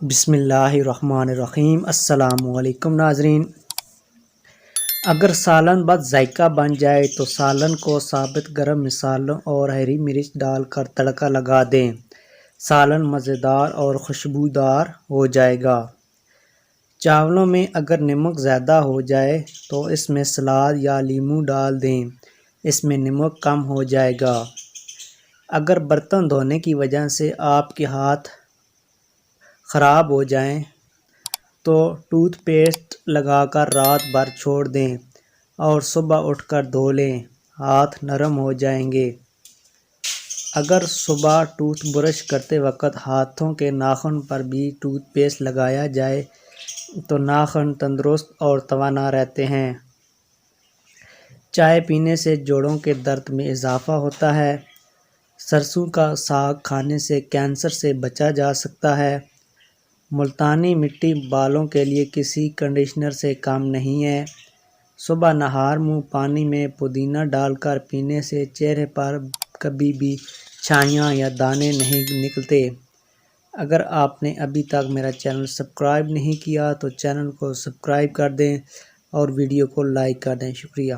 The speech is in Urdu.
بسم اللہ الرحمن الرحیم۔ السلام علیکم ناظرین۔ اگر سالن بد ذائقہ بن جائے تو سالن کو ثابت گرم مصالحوں اور ہری مرچ ڈال کر تڑکا لگا دیں۔ سالن مزیدار اور خوشبودار ہو جائے گا۔ چاولوں میں اگر نمک زیادہ ہو جائے تو اس میں سلاد یا لیموں ڈال دیں، اس میں نمک کم ہو جائے گا۔ اگر برتن دھونے کی وجہ سے آپ کے ہاتھ خراب ہو جائیں تو ٹوتھ پیسٹ لگا کر رات بھر چھوڑ دیں اور صبح اٹھ کر دھو لیں، ہاتھ نرم ہو جائیں گے۔ اگر صبح ٹوتھ برش کرتے وقت ہاتھوں کے ناخن پر بھی ٹوتھ پیسٹ لگایا جائے تو ناخن تندرست اور توانا رہتے ہیں۔ چائے پینے سے جوڑوں کے درد میں اضافہ ہوتا ہے۔ سرسوں کا ساگ کھانے سے کینسر سے بچا جا سکتا ہے۔ ملتانی مٹی بالوں کے لیے کسی کنڈیشنر سے کم نہیں ہے۔ صبح نہار منہ پانی میں پودینہ ڈال کر پینے سے چہرے پر کبھی بھی چھائیاں یا دانے نہیں نکلتے۔ اگر آپ نے ابھی تک میرا چینل سبسکرائب نہیں کیا تو چینل کو سبسکرائب کر دیں اور ویڈیو کو لائک کر دیں۔ شکریہ۔